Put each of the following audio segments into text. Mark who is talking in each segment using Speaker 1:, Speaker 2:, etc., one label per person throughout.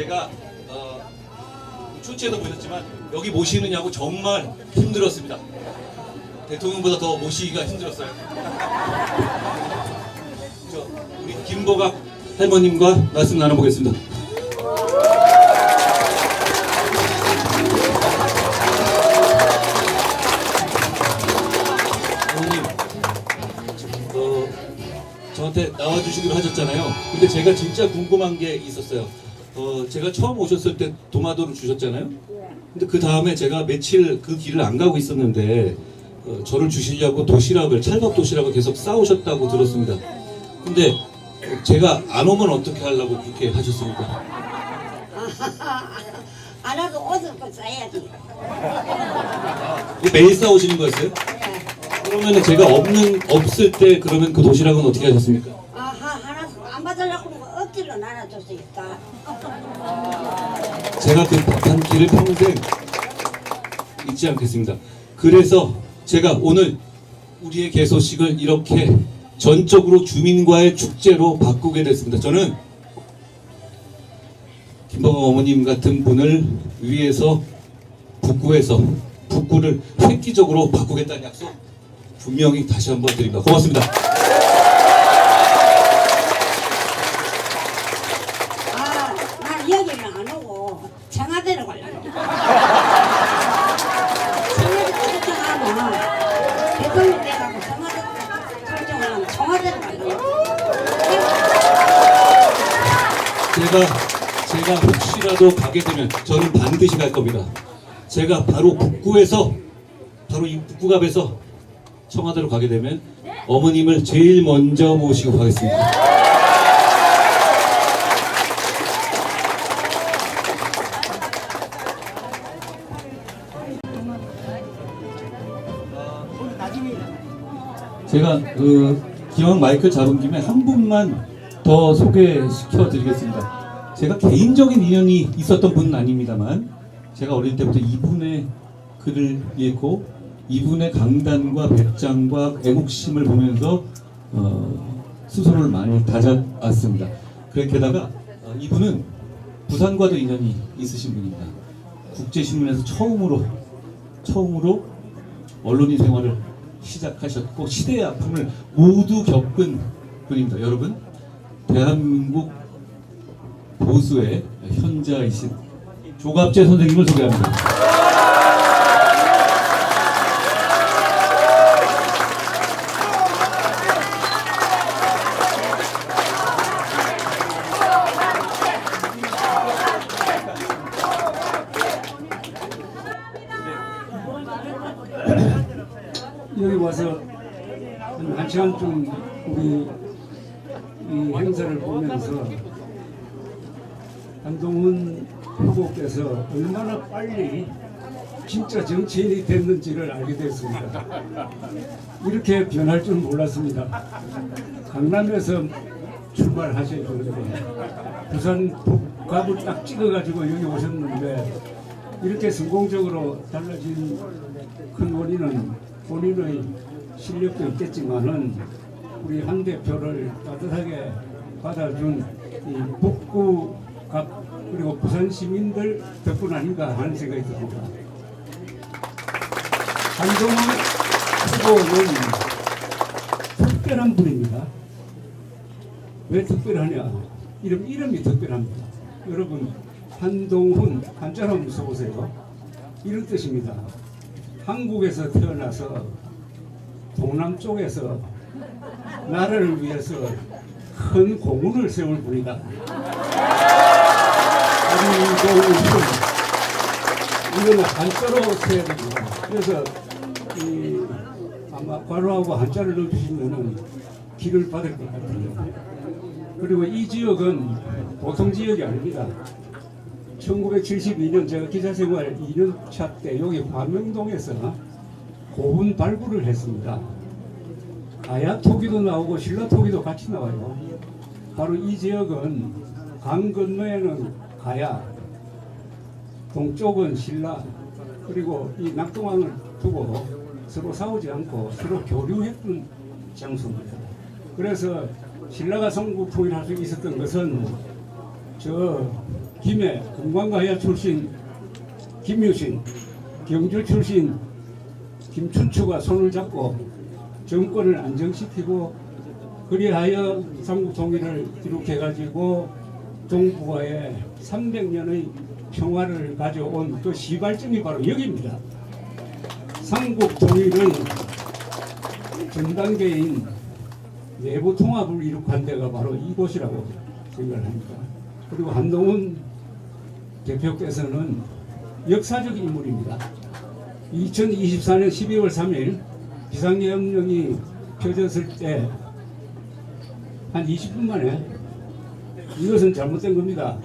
Speaker 1: 제가 쇼츠에도 보셨지만 여기 모시느냐고 정말 힘들었습니다. 대통령보다 더 모시기가 힘들었어요. 우리 김보각 할머님과 말씀 나눠보겠습니다. 어머님, 저한테 나와주시기로 하셨잖아요. 근데 제가 진짜 궁금한 게 있었어요. 제가 처음 오셨을 때 도마도를 주셨잖아요. 근데 그 다음에 제가 며칠 그 길을 안 가고 있었는데 저를 주시려고 도시락을, 찰밥 도시락을 계속 싸우셨다고 들었습니다. 근데 제가 안 오면 어떻게 하려고 그렇게 하셨습니까?
Speaker 2: 안 와도 옷을 꼭 싸야지.
Speaker 1: 매일 싸우시는 거였어요? 그러면 제가 없을 때 그러면 그 도시락은 어떻게 하셨습니까?
Speaker 2: 하나 안 받으려고 하면 억지로 나눠줬으니까.
Speaker 1: 제가 그 한 길을 평생 잊지 않겠습니다. 그래서 제가 오늘 우리의 개소식을 이렇게 전적으로 주민과의 축제로 바꾸게 됐습니다. 저는 김보각 어머님 같은 분을 위해서 북구를 획기적으로 바꾸겠다는 약속 분명히 다시 한번 드립니다. 고맙습니다.
Speaker 2: 난 여기는 안 오고 청와대로 가려고. 청와대 설정하면 대통령 돼가고 청와대 설정하면 청와대로 가려고.
Speaker 1: 제가 혹시라도 가게 되면 저는 반드시 갈 겁니다. 제가 바로 북구에서 바로 이 북구갑에서 청와대로 가게 되면 어머님을 제일 먼저 모시고 가겠습니다. 제가 기왕 마이크 잡은 김에 한 분만 더 소개시켜 드리겠습니다. 제가 개인적인 인연이 있었던 분은 아닙니다만 제가 어릴 때부터 이분의 글을 읽고 이분의 강단과 배짱과 애국심을 보면서 스스로를 많이 다져왔습니다. 게다가 이분은 부산과도 인연이 있으신 분입니다. 국제신문에서 처음으로 언론인 생활을 시작하셨고 시대의 아픔을 모두 겪은 분입니다. 여러분, 대한민국 보수의 현자이신 조갑재 선생님을 소개합니다.
Speaker 3: 여기 와서 한 시간쯤 우리 이 행사를 보면서 한동훈 후보께서 얼마나 빨리 진짜 정치인이 됐는지를 알게 됐습니다. 이렇게 변할 줄은 몰랐습니다. 강남에서 출발하셔야 되는데 부산 북갑을 딱 찍어가지고 여기 오셨는데 이렇게 성공적으로 달라진 큰 원인은 본인의 실력도 있겠지만은 우리 한 대표를 따뜻하게 받아준 이 북구갑 그리고 부산 시민들 덕분 아닌가 하는 생각이 듭니다. 한동훈 후보는 특별한 분입니다. 왜 특별하냐? 이름이 특별합니다. 여러분, 한동훈 한자로 한번 써보세요. 이런 뜻입니다. 한국에서 태어나서 동남쪽에서 나라를 위해서 큰 공훈을 세울 분이다. 이거는 한자로 써야 됩니다. 그래서 아마 괄호하고 한자를 넣어주시면 길을 받을 것 같아요. 그리고 이 지역은 보통 지역이 아닙니다. 1972년 제가 기자생활 2년차 때 여기 광명동에서 고분 발굴을 했습니다. 가야 토기도 나오고 신라 토기도 같이 나와요. 바로 이 지역은 강 건너에는 가야, 동쪽은 신라, 그리고 이 낙동강을 두고 서로 싸우지 않고 서로 교류했던 장소입니다. 그래서 신라가 성국 통일할 수 있었던 것은 저 김해 금관가야 출신 김유신, 경주 출신 김춘추가 손을 잡고 정권을 안정시키고 그리하여 삼국 통일을 기록해가지고 동북아에 300년의 평화를 가져온 그 시발점이 바로 여기입니다. 삼국 통일의 전 단계인 내부 통합을 이룩한 데가 바로 이곳이라고 생각을 합니다. 그리고 한동훈 대표께서는 역사적 인물입니다. 2024년 12월 3일 비상계엄령이 펴졌을 때 한 20분 만에 이것은 잘못된 겁니다.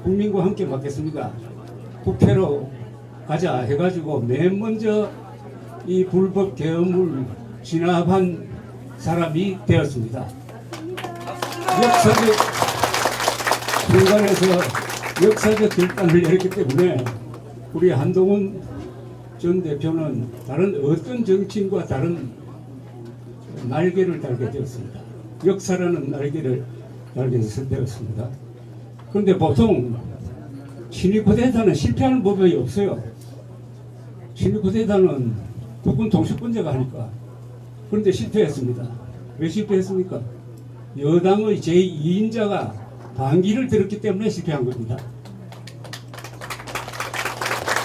Speaker 3: 국민과 함께 막겠습니다. 국회로 가자 해가지고 맨 먼저 이 불법 계엄을 진압한 사람이 되었습니다. 역사적 공간에서 역사적 결단을 내렸기 때문에 우리 한동훈 전 대표는 다른 어떤 정치인과 다른 날개를 달게 되었습니다. 역사라는 날개를 달게 되었습니다. 그런데 보통 친위 쿠데타는 실패하는 법이 없어요. 친위 쿠데타는 국군 통수권자가 하니까. 그런데 실패했습니다. 왜 실패했습니까? 여당의 제2인자가 반기를 들었기 때문에 실패한 겁니다.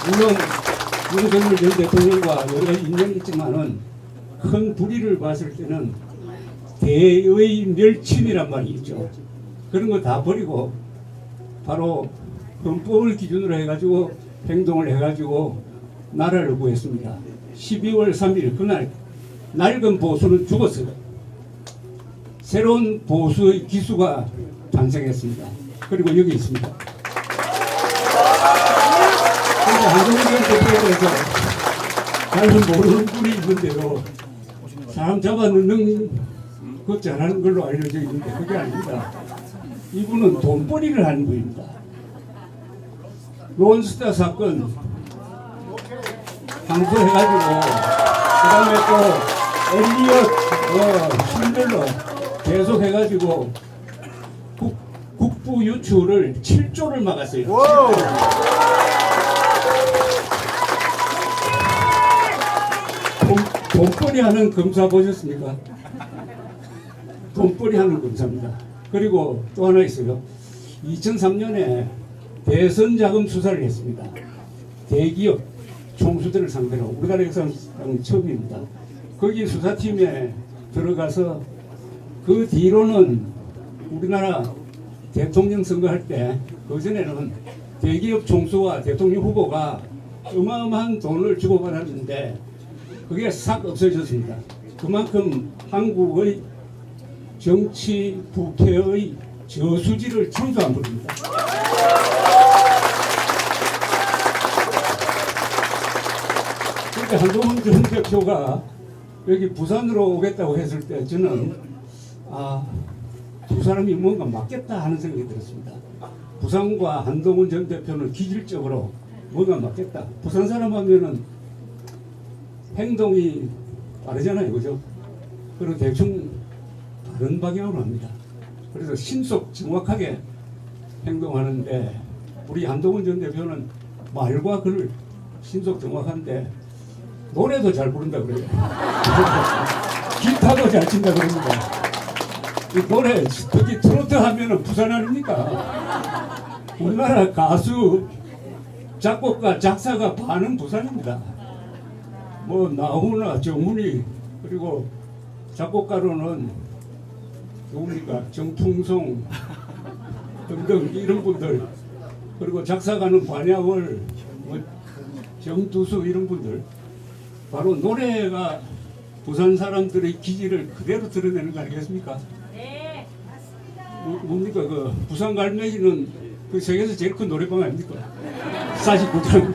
Speaker 3: 물론 윤석열 전 대통령과 여러 가지 인연이 있지만은 큰 불의를 봤을 때는 대의 멸침이란 말이 있죠. 그런 거 다 버리고 바로 헌법을 기준으로 해가지고 행동을 해가지고 나라를 구했습니다. 12월 3일 그날 낡은 보수는 죽었어요. 새로운 보수의 기수가 탄생했습니다. 그리고 여기 있습니다. 그런데 한동훈 전 대표에 대해서 잘은 모르는 분이 있는데도 사람 잡아넣는 그 잘하는 걸로 알려져 있는데 그게 아닙니다. 이분은 돈벌이를 하는 분입니다. 론스타 사건 항소해가지고 그 다음에 또 엘리엇 신들러 계속 해가지고 국부 유출을 7조를 막았어요. 돈벌이 하는 검사 보셨습니까? 돈벌이 하는 검사입니다. 그리고 또 하나 있어요. 2003년에 대선 자금 수사를 했습니다. 대기업 총수들을 상대로 우리나라에서는 처음입니다. 거기 수사팀에 들어가서 그 뒤로는 우리나라 대통령 선거할 때 그전에는 대기업 총수와 대통령 후보가 어마어마한 돈을 주고받았는데 그게 싹 없어졌습니다. 그만큼 한국의 정치 부패의 저수지를 창조한 분입니다. 그러니까 한동훈 전 대표가 여기 부산으로 오겠다고 했을 때 저는 두 사람이 뭔가 맞겠다 하는 생각이 들었습니다. 부산과 한동훈 전 대표는 기질적으로 뭔가 맞겠다. 부산 사람 하면은 행동이 빠르잖아요, 그죠? 그리고 대충 다른 방향으로 합니다. 그래서 신속 정확하게 행동하는데 우리 한동훈 전 대표는 말과 글 신속 정확한데 노래도 잘 부른다 그래요. 기타도 잘 친다 그럽니다. 이 노래 특히 트로트 하면은 부산 아닙니까? 우리나라 가수 작곡가 작사가 반은 부산입니다. 뭐 나훈아 정훈이 그리고 작곡가로는 누굽니까 정풍송 등등 이런 분들 그리고 작사가는 관야월 뭐 정두수 이런 분들 바로 노래가 부산 사람들의 기질을 그대로 드러내는 거 아니겠습니까?
Speaker 2: 네, 맞습니다.
Speaker 3: 뭡니까 그 부산 갈매기는 그 세계에서 제일 큰 노래방 아닙니까? 49장.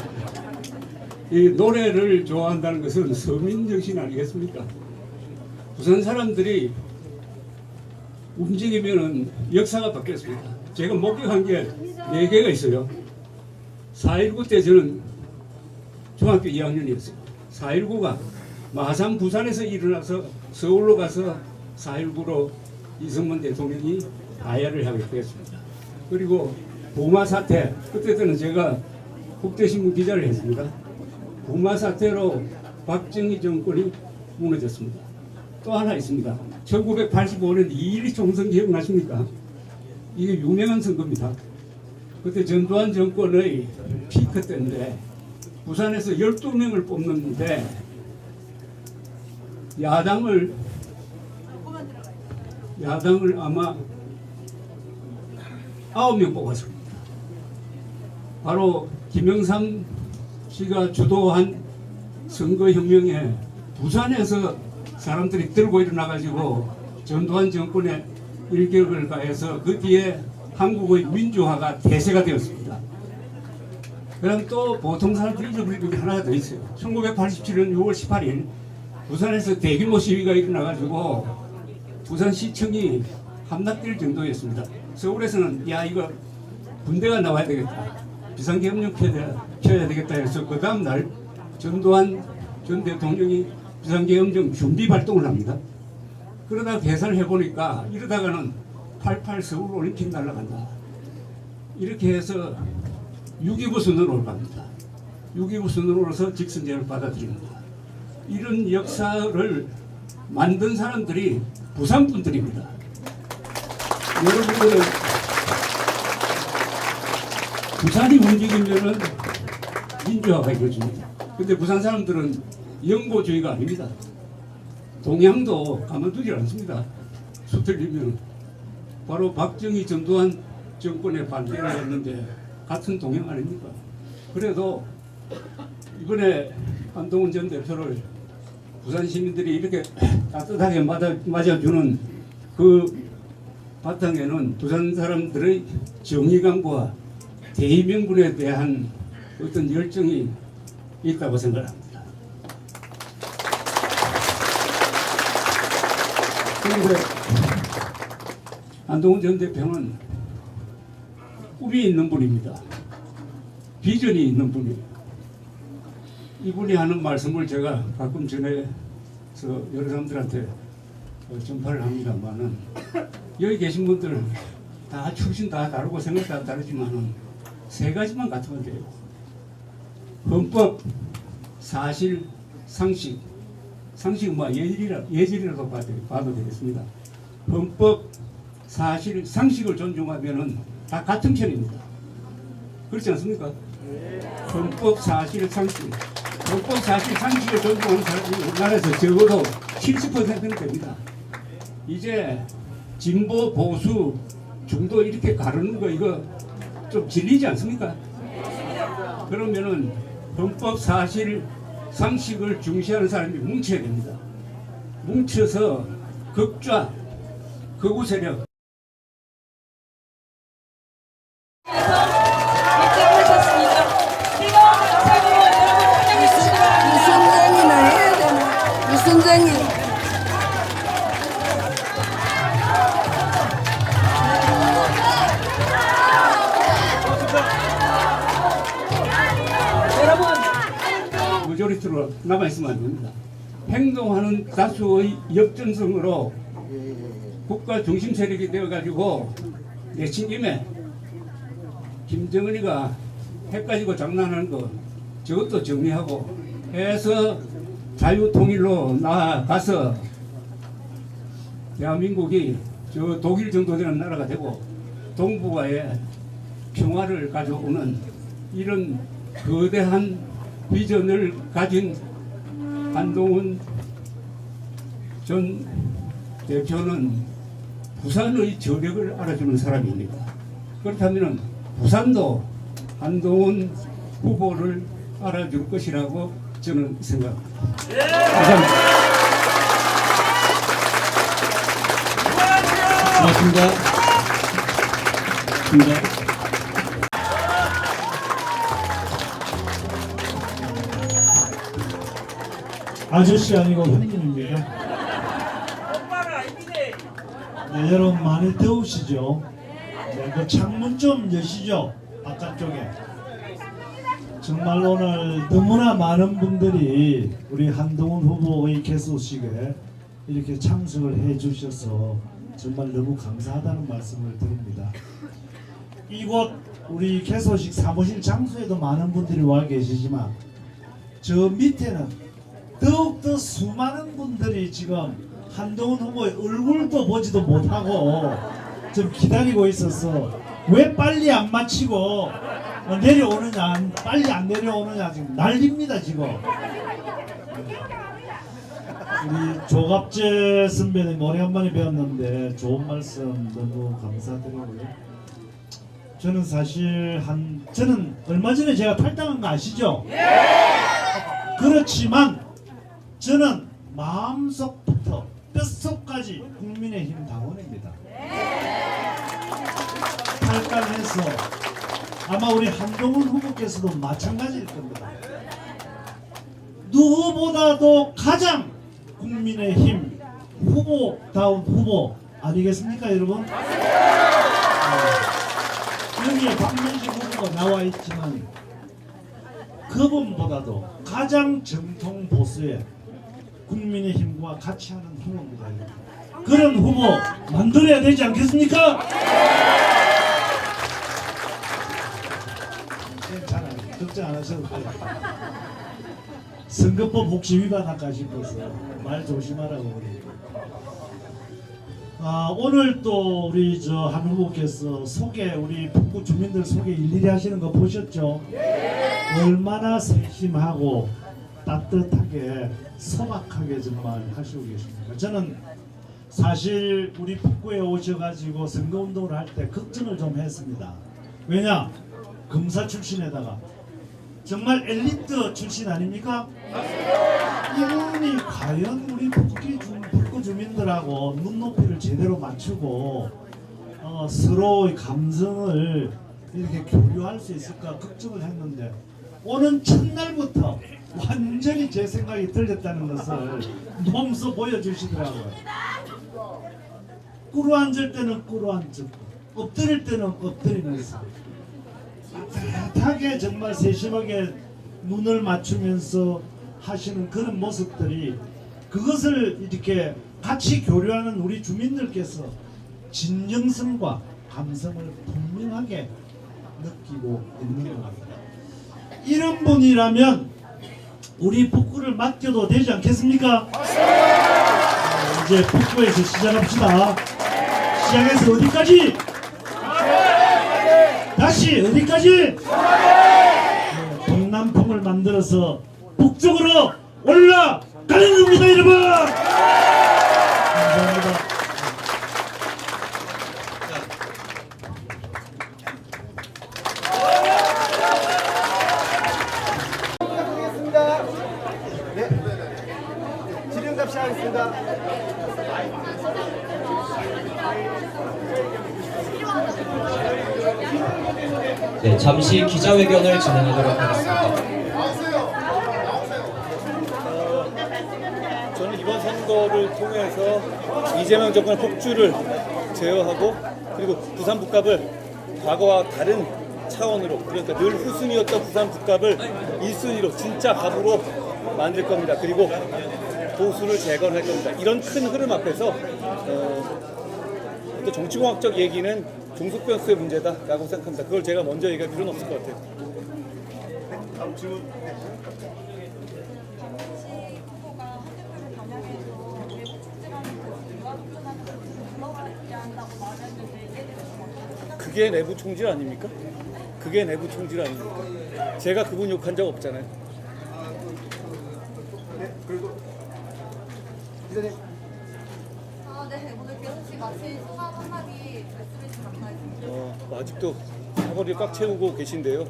Speaker 3: 이 노래를 좋아한다는 것은 서민 정신 아니겠습니까? 부산 사람들이 움직이면은 역사가 바뀌었습니다. 제가 목격한 게 4개가 있어요. 4.19 때 저는 중학교 2학년이었어요. 4.19가 마산 부산에서 일어나서 서울로 가서 4.19로 이승만 대통령이 하야를 하게 되었습니다. 그리고 부마 사태, 그때는 제가 국제신문 기자를 했습니다. 부마 사태로 박정희 정권이 무너졌습니다. 또 하나 있습니다. 1985년 2.12 총선 기억나십니까? 이게 유명한 선거입니다. 그때 전두환 정권의 피크 때인데 부산에서 12명을 뽑는데 야당을 아마 9명 뽑았습니다. 바로 김영삼 씨가 주도한 선거혁명에 부산에서 사람들이 들고 일어나가지고 전두환 정권의 일격을 가해서 그 뒤에 한국의 민주화가 대세가 되었습니다. 그럼 또 보통 사람들이 잊어버리는 게 하나가 더 있어요. 1987년 6월 18일 부산에서 대규모 시위가 일어나가지고 부산시청이 함락될 정도였습니다. 서울에서는 야 이거 군대가 나와야 되겠다, 비상계엄령 켜야 되겠다 해서 그 다음날 전두환 전 대통령이 비상계엄령 준비 발동을 합니다. 그러다 계산을 해보니까 이러다가는 88 서울 올림픽 날아간다. 이렇게 해서 6.29 선언으로 갑니다. 6.29 선언으로서 직선제를 받아들입니다. 이런 역사를 만든 사람들이 부산 분들입니다. 여러분들은 부산이 움직이면은 민주화가 이루어집니다. 근데 부산 사람들은 영고주의가 아닙니다. 동양도 가만두지 않습니다. 수틀리면 바로 박정희 전두환 정권에 반대를 했는데 같은 동양 아닙니까? 그래도 이번에 한동훈 전 대표를 부산 시민들이 이렇게 따뜻하게 맞아주는 그 바탕에는 부산 사람들의 정의감과 대의명분에 대한 어떤 열정이 있다고 생각합니다. 그런데 한동훈 전 대표는 꿈이 있는 분입니다. 비전이 있는 분이에요. 이분이 하는 말씀을 제가 가끔 전해서 여러 사람들한테 전파를 합니다만은 여기 계신 분들 다 출신 다 다르고 생각 다 다르지만은 세 가지만 같으면 돼요. 헌법, 사실, 상식. 상식은 뭐 예절이라도 봐도 되겠습니다. 헌법, 사실, 상식을 존중하면은 다 같은 편입니다. 그렇지 않습니까? 헌법, 사실, 상식. 헌법, 사실, 상식을 존중하는 사람이 우리나라에서 적어도 70%는 됩니다. 이제 진보, 보수, 중도 이렇게 가르는 거 이거 좀 질리지 않습니까? 그러면은 헌법, 사실, 상식을 중시하는 사람이 뭉쳐야 됩니다. 뭉쳐서 극좌, 극우 세력
Speaker 2: 무슨쟁이나 해야 되나? 무슨쟁이.
Speaker 3: 마조리티로 남아있으면 안 됩니다. 행동하는 다수의 역전성으로 국가 중심 세력이 되어가지고 내친 김에 김정은이가 핵 가지고 장난하는 거 저것도 정리하고 해서 자유통일로 나아가서 대한민국이 저 독일 정도 되는 나라가 되고 동북아에 평화를 가져오는 이런 거대한 비전을 가진 한동훈 전 대표는 부산의 저력을 알아주는 사람입니다. 그렇다면 부산도 한동훈 후보를 알아줄 것이라고 저는 생각합니다. 감사합니다.
Speaker 1: 고맙습니다. 고맙습니다.
Speaker 4: 아저씨 아니고 형님입니다. 네, 여러분 많이 더우시죠? 네, 그 창문 좀 여시죠? 바깥쪽에. 정말 오늘 너무나 많은 분들이 우리 한동훈 후보의 개소식에 이렇게 참석을 해 주셔서 정말 너무 감사하다는 말씀을 드립니다. 이곳 우리 개소식 사무실 장소에도 많은 분들이 와 계시지만 저 밑에는 더욱더 수많은 분들이 지금 한동훈 후보의 얼굴도 보지도 못하고 좀 기다리고 있어서 왜 빨리 안 마치고 내려오느냐, 빨리 안 내려오느냐 지금 난립니다 지금. 우리 조갑재 선배님 오래간만에 배웠는데 좋은 말씀 너무 감사드리고요. 저는 사실 저는 얼마 전에 제가 탈당한 거 아시죠? 그렇지만 저는 마음속부터 뼛속까지 국민의힘 당원입니다. 탈당해서 아마 우리 한동훈 후보께서도 마찬가지일 겁니다. 누구보다도 가장 국민의힘 후보다운 후보 아니겠습니까, 여러분? 여기에 박명식 후보가 나와 있지만 그분보다도 가장 정통 보수의 국민의힘과 같이 하는 후보입니다. 그런 후보 만들어야 되지 않겠습니까? 괜찮아요. 걱정 안 하셔도 돼요. 선거법 혹시 위반할까 싶어서 말 조심하라고 그래요. 오늘 또 우리 한 후보께서 우리 북구 주민들 소개 일일이 하시는 거 보셨죠? 얼마나 세심하고 따뜻하게 소박하게 정말 하시고 계십니다. 저는 사실 우리 북구에 오셔가지고 선거운동을 할 때 걱정을 좀 했습니다. 왜냐? 검사 출신에다가 정말 엘리트 출신 아닙니까? 이분이 과연 우리 북구 주민들하고 눈높이를 제대로 맞추고 서로의 감성을 이렇게 교류할 수 있을까 걱정을 했는데 오는 첫날부터 완전히 제 생각이 틀렸다는 것을 몸소 보여주시더라고요. 꿇어 앉을 때는 꿇어 앉고 엎드릴 때는 엎드리면서 따뜻하게 정말 세심하게 눈을 맞추면서 하시는 그런 모습들이 그것을 이렇게 같이 교류하는 우리 주민들께서 진정성과 감성을 분명하게 느끼고 있는 겁니다. 이런 분이라면 우리 북구를 맡겨도 되지 않겠습니까? 이제 북구에서 시작합시다. 시작해서 어디까지? 다시 어디까지? 동남풍을 만들어서 북쪽으로 올라가는 겁니다, 여러분. 감사합니다.
Speaker 5: 하겠습니다. 네. 질의응답 시작하겠습니다.
Speaker 6: 네, 잠시 기자회견을 진행하도록 하겠습니다.
Speaker 7: 저는 이번 선거를 통해서 이재명 정권의 폭주를 제어하고 그리고 부산 북갑을 과거와 다른 차원으로 그러니까 늘 후순위였던 부산 북갑을 1순위로 진짜 갑으로 만들 겁니다. 그리고 보수를 재건할 겁니다. 이런 큰 흐름 앞에서 또 정치공학적 얘기는 종속 변수의 문제다라고 생각합니다. 그걸 제가 먼저 얘기할 필요는 없을 것 같아요.
Speaker 5: 다음 질문.
Speaker 7: 그게 내부 총질 아닙니까? 그게 내부 총질 아닙니까? 제가 그분 욕한 적 없잖아요.
Speaker 5: 네. 그리고 기자님.
Speaker 8: 네, 오늘 개소식 마친 소감 한마디 말씀해 주시면 감사하겠습니다.
Speaker 7: 아직도 사거리를 꽉 채우고 계신데요.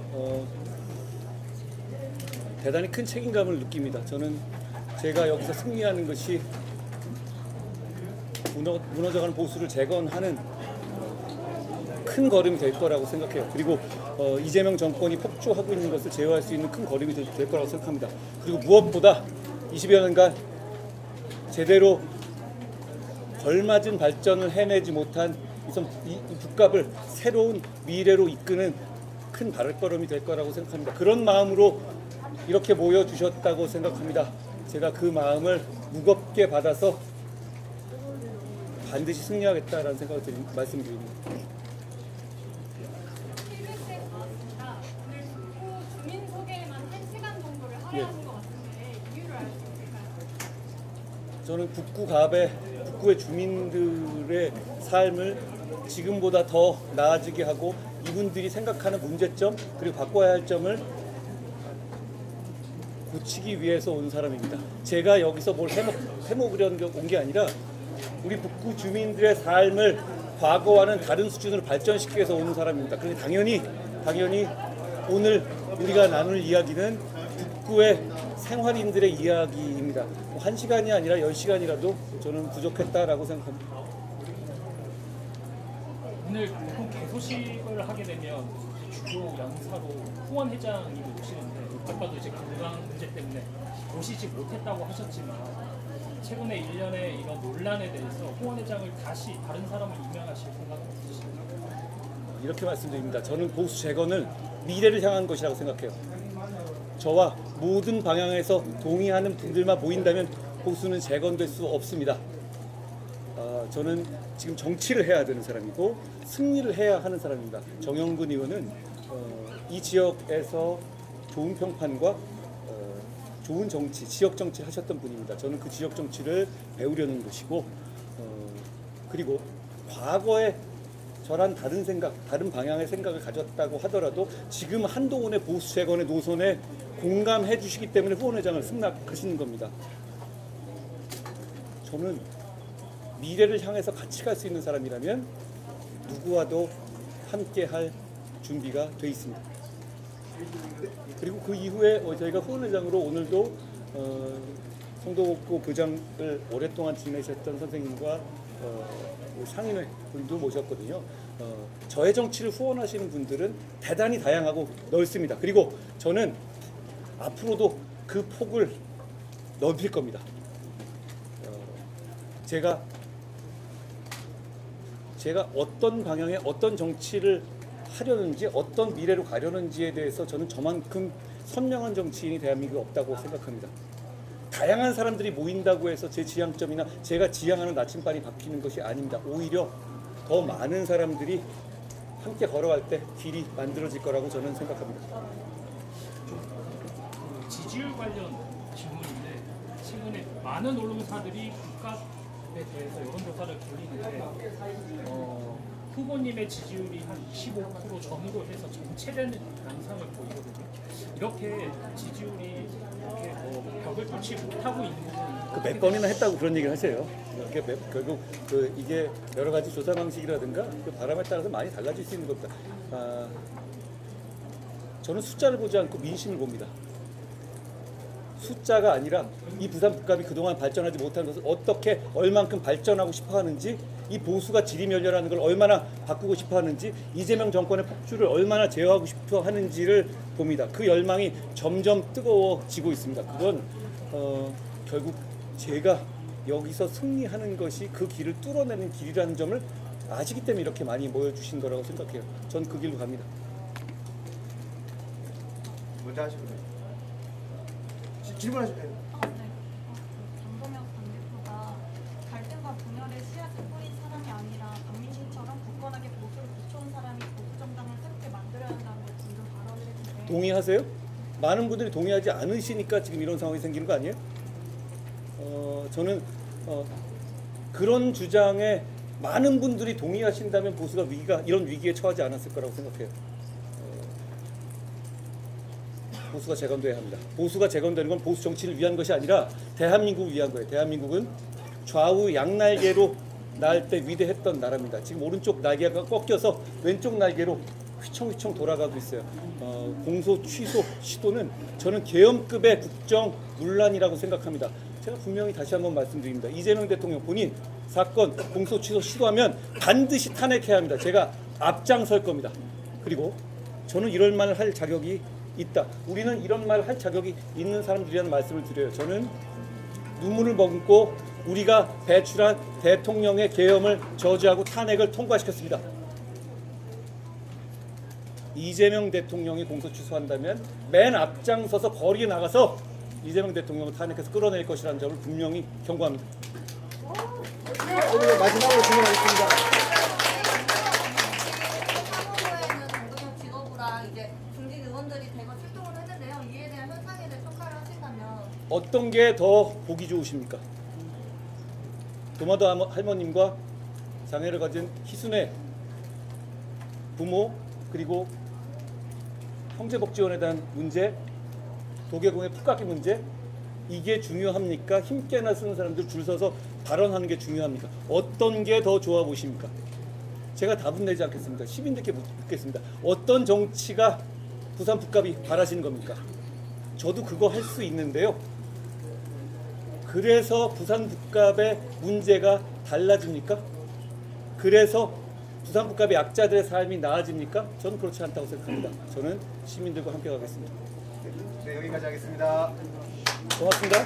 Speaker 7: 대단히 큰 책임감을 느낍니다. 저는 제가 여기서 승리하는 것이 무너져가는 보수를 재건하는 큰 걸음이 될 거라고 생각해요. 그리고 이재명 정권이 폭주하고 있는 것을 제어할 수 있는 큰 걸음이 될 거라고 생각합니다. 그리고 무엇보다 20여 년간 제대로 걸맞은 발전을 해내지 못한 이 북갑을 새로운 미래로 이끄는 큰 발걸음이 될 거라고 생각합니다. 그런 마음으로 이렇게 모여주셨다고 생각합니다. 제가 그 마음을 무겁게 받아서 반드시 승리하겠다라는 생각을 말씀드립니다. 예. 저는 북구의 주민들의 삶을 지금보다 더 나아지게 하고 이분들이 생각하는 문제점 그리고 바꿔야 할 점을 고치기 위해서 온 사람입니다. 제가 여기서 뭘 해먹으려는 온 게 아니라 우리 북구 주민들의 삶을 과거와는 다른 수준으로 발전시키기 위해서 온 사람입니다. 그래서 당연히 오늘 우리가 나눌 이야기는 북구의 생활인들의 이야기입니다. 1시간이 아니라 10시간이라도 저는 부족했다라고 생각합니다.
Speaker 9: 오늘 보통 개소식을 하게 되면 주요 연사로 후원 회장이 오시는데 아까도 이제 건강 문제 때문에 오시지 못했다고 하셨지만 최근에 일련의 이런 논란에 대해서 후원 회장을 다시 다른 사람을 임명하실 생각은 없으신가요?
Speaker 7: 이렇게 말씀드립니다. 저는 보수 재건은 미래를 향한 것이라고 생각해요. 저와 모든 방향에서 동의하는 분들만 모인다면 보수는 재건될 수 없습니다. 저는 지금 정치를 해야 되는 사람이고 승리를 해야 하는 사람입니다. 정영근 의원은 이 지역에서 좋은 평판과 좋은 정치, 지역 정치를 하셨던 분입니다. 저는 그 지역 정치를 배우려는 것이고 그리고 과거에 저랑 다른 생각, 다른 방향의 생각을 가졌다고 하더라도 지금 한동훈의 보수 재건의 노선에 공감해 주시기 때문에 후원회장을 승낙하시는 겁니다. 저는 미래를 향해서 같이 갈 수 있는 사람이라면 누구와도 함께 할 준비가 돼 있습니다. 그리고 그 이후에 저희가 후원회장으로 오늘도 성도복고 교장을 오랫동안 지내셨던 선생님과 상인회 분도 모셨거든요. 저의 정치를 후원하시는 분들은 대단히 다양하고 넓습니다. 그리고 저는 앞으로도 그 폭을 넓힐 겁니다. 제가 어떤 방향에 어떤 정치를 하려는지 어떤 미래로 가려는지에 대해서 저는 저만큼 선명한 정치인이 대한민국에 없다고 생각합니다. 다양한 사람들이 모인다고 해서 제 지향점이나 제가 지향하는 나침반이 바뀌는 것이 아닙니다. 오히려 더 많은 사람들이 함께 걸어갈 때 길이 만들어질 거라고 저는 생각합니다.
Speaker 9: 지지율 관련 질문인데 최근에 많은 언론사들이 국감에 대해서 여론조사를 돌리는데 후보님의 지지율이 한 25% 전후로 해서 정체되는 양상을 보이거든요. 이렇게 지지율이 이렇게 벽을 뚫지 못하고 있는 부분이
Speaker 7: 몇 번이나 했다고 그런 얘기를 하세요. 결국 이게 여러 가지 조사 방식이라든가 그 바람에 따라서 많이 달라질 수 있는 겁니다. 저는 숫자를 보지 않고 민심을 봅니다. 숫자가 아니라 이 부산 북갑이 그동안 발전하지 못한 것을 어떻게 얼만큼 발전하고 싶어 하는지, 이 보수가 지리멸렬하는 걸 얼마나 바꾸고 싶어 하는지, 이재명 정권의 폭주를 얼마나 제어하고 싶어 하는지를 봅니다. 그 열망이 점점 뜨거워지고 있습니다. 그건 결국 제가 여기서 승리하는 것이 그 길을 뚫어내는 길이라는 점을 아시기 때문에 이렇게 많이 모여주신 거라고 생각해요. 전 그 길로 갑니다.
Speaker 5: 먼저 하시고요. 질문하시면 돼요.
Speaker 8: 장동혁 당대표가 갈등과 분열의 씨앗을 뿌린 사람이 아니라 박민신처럼 굳건하게 보수를 비춰온 사람이 보수정당을 새롭게 만들어야 한다는 분들 발언을 했는데
Speaker 7: 동의하세요? 많은 분들이 동의하지 않으시니까 지금 이런 상황이 생기는 거 아니에요? 저는 그런 주장에 많은 분들이 동의하신다면 보수가 이런 위기에 처하지 않았을 거라고 생각해요. 보수가 재건돼야 합니다. 보수가 재건되는 건 보수 정치를 위한 것이 아니라 대한민국을 위한 거예요. 대한민국은 좌우 양날개로 날 때 위대했던 나라입니다. 지금 오른쪽 날개가 꺾여서 왼쪽 날개로 휘청휘청 돌아가고 있어요. 공소 취소 시도는 저는 계엄급의 국정 문란이라고 생각합니다. 제가 분명히 다시 한번 말씀드립니다. 이재명 대통령 본인 사건 공소 취소 시도하면 반드시 탄핵해야 합니다. 제가 앞장설 겁니다. 그리고 저는 이런 말을 할 자격이 있다. 우리는 이런 말을 할 자격이 있는 사람들이라는 말씀을 드려요. 저는 눈물을 머금고 우리가 배출한 대통령의 계엄을 저지하고 탄핵을 통과시켰습니다. 이재명 대통령이 공소 취소한다면 맨 앞장서서 거리에 나가서 이재명 대통령을 탄핵해서 끌어낼 것이라는 점을 분명히 경고합니다.
Speaker 5: 오늘 마지막으로 질문하겠습니다.
Speaker 8: 사무부에는 장동혁 직원부랑 이제 중진 의원들이 대거 출동을 했는데요. 이에 대한 현상에 대해 평가를 하실
Speaker 7: 어떤 게 더 보기 좋으십니까? 도마도 할머님과 장애를 가진 희순의 부모, 그리고 형제복지원에 대한 문제, 도계공의 풋깎이 문제, 이게 중요합니까? 힘께나 쓰는 사람들 줄 서서 발언하는 게 중요합니까? 어떤 게 더 좋아 보십니까? 제가 답은 내지 않겠습니다. 시민들께 묻겠습니다. 어떤 정치가 부산 북갑이 바라시는 겁니까? 저도 그거 할 수 있는데요. 그래서 부산 북갑의 문제가 달라집니까? 그래서 부산 북갑의 약자들의 삶이 나아집니까? 저는 그렇지 않다고 생각합니다. 저는 시민들과 함께 가겠습니다.
Speaker 5: 네, 여기까지 하겠습니다.
Speaker 7: 고맙습니다.